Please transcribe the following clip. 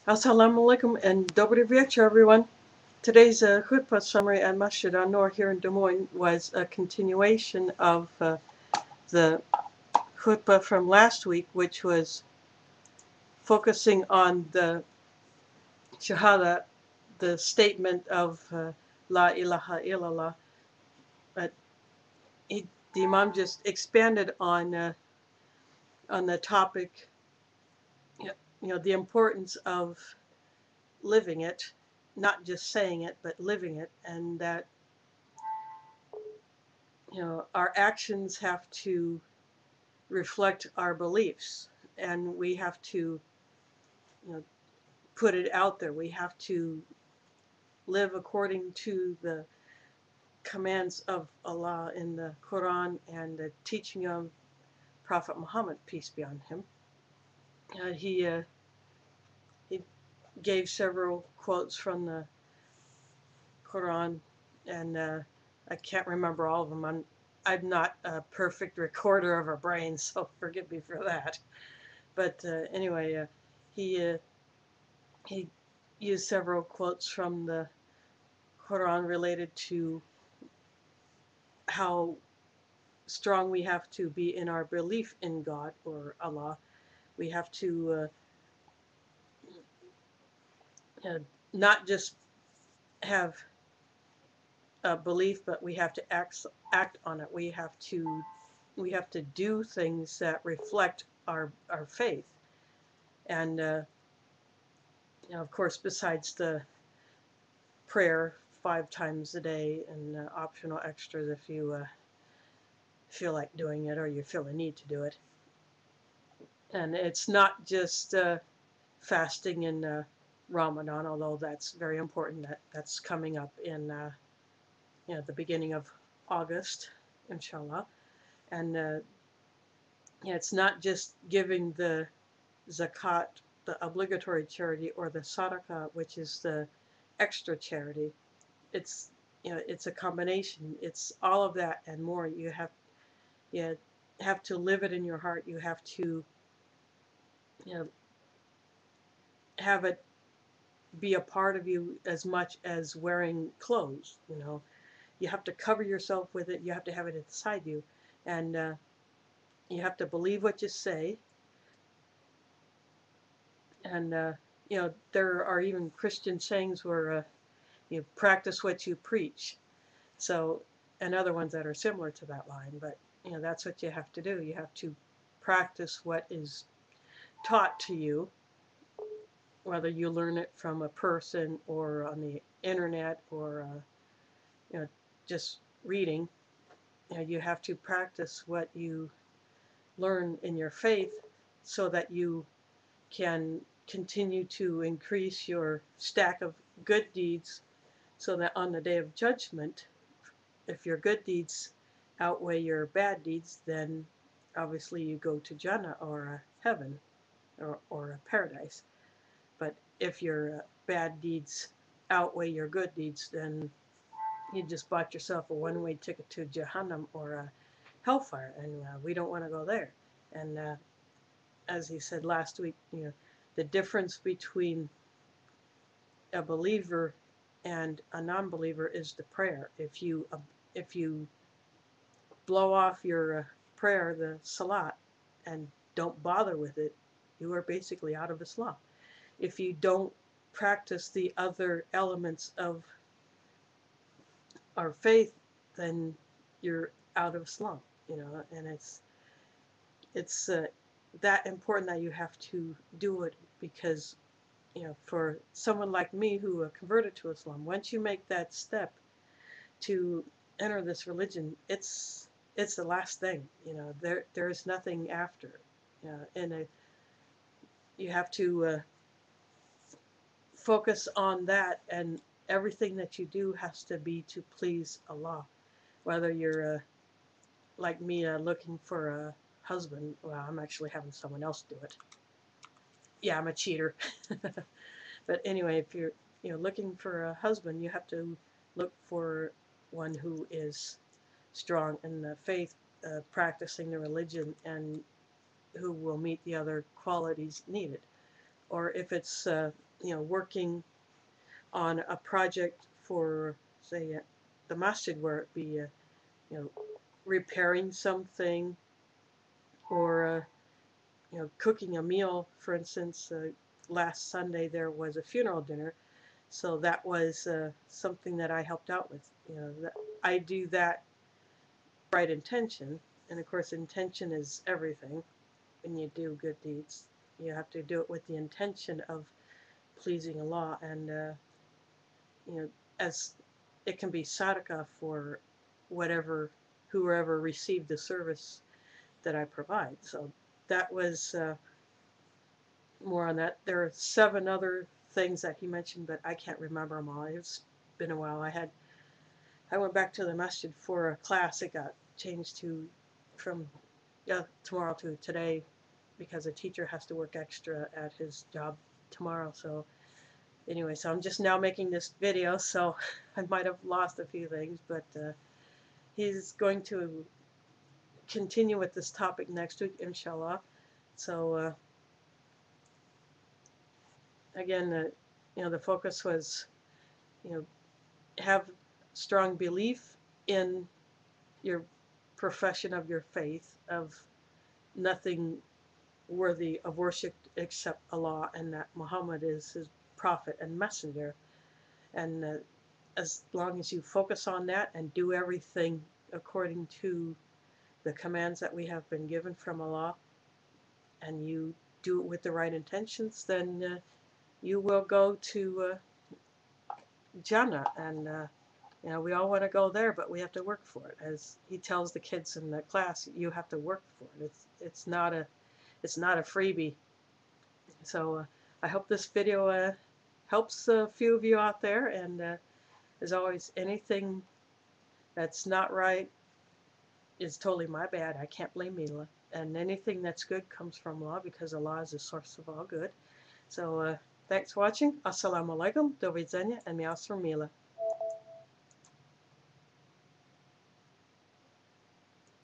Assalamu alaikum and dobry вечер, everyone. Today's khutbah summary at Masjid An-Noor here in Des Moines was a continuation of the khutbah from last week, which was focusing on the shahadah, the statement of La ilaha illallah. But the Imam just expanded on the topic, the importance of living it, not just saying it, but living it, and that our actions have to reflect our beliefs, and we have to put it out there. We have to live according to the commands of Allah in the Quran and the teaching of Prophet Muhammad, peace be on him. He gave several quotes from the Quran, and I can't remember all of them. I'm not a perfect recorder of a brain, so forgive me for that. But anyway, he used several quotes from the Quran related to how strong we have to be in our belief in God or Allah. We have to not just have a belief, but we have to act on it. We have to do things that reflect our faith. And of course, besides the prayer 5 times a day and optional extras if you feel like doing it or you feel the need to do it. And it's not just fasting in Ramadan, although that's very important. That's coming up in the beginning of August, inshallah. And it's not just giving the zakat, the obligatory charity, or the sadaqah, which is the extra charity. It's it's a combination. It's all of that and more. You have to live it in your heart. You have to have it be a part of you as much as wearing clothes. You have to cover yourself with it. You have to have it inside you, and you have to believe what you say. And there are even Christian sayings where you practice what you preach. So, and other ones that are similar to that line. But that's what you have to do. You have to practice what is taught to you, whether you learn it from a person or on the internet or just reading. You have to practice what you learn in your faith so that you can continue to increase your stack of good deeds, so that on the day of judgment, if your good deeds outweigh your bad deeds, then obviously you go to Jannah or a heaven or a paradise. But if your bad deeds outweigh your good deeds, then you just bought yourself a one-way ticket to Jahannam or a hellfire, and we don't want to go there. And as he said last week, the difference between a believer and a non-believer is the prayer. If you blow off your prayer, the salat, and don't bother with it, you are basically out of Islam. If you don't practice the other elements of our faith, then you're out of Islam. And it's that important that you have to do it, because for someone like me who converted to Islam, once you make that step to enter this religion, it's the last thing. There is nothing after. And you have to focus on that, and everything that you do has to be to please Allah. Whether you're like me, looking for a husband. Well, I'm actually having someone else do it. Yeah, I'm a cheater. But anyway, if you're looking for a husband, you have to look for one who is strong in the faith, practicing the religion, and who will meet the other qualities needed. Or if it's working on a project for, say, the masjid, where it be, repairing something, or cooking a meal. For instance, last Sunday there was a funeral dinner, so that was something that I helped out with. I do that right intention, and of course, intention is everything. When you do good deeds, you have to do it with the intention of pleasing Allah, and you know, as it can be sadaqah for whoever received the service that I provide. So that was more on that. There are 7 other things that he mentioned, but I can't remember them all. It's been a while. I went back to the masjid for a class. It got changed from tomorrow to today, because a teacher has to work extra at his job tomorrow. So anyway, so I'm just now making this video, so I might have lost a few things, but he's going to continue with this topic next week, inshallah. So again, the focus was, you know, have strong belief in your profession of your faith, of nothing worthy of worship except Allah, and that Muhammad is his prophet and messenger. And as long as you focus on that and do everything according to the commands that we have been given from Allah, and you do it with the right intentions, then you will go to Jannah. And we all want to go there, but we have to work for it. As he tells the kids in the class, you have to work for it. It's not a freebie. So I hope this video helps a few of you out there. And as always, anything that's not right is totally my bad. I can't blame Mila. And anything that's good comes from Allah, because Allah is the source of all good. So thanks for watching. Assalamu alaikum, do widzenia, and miaus from Mila.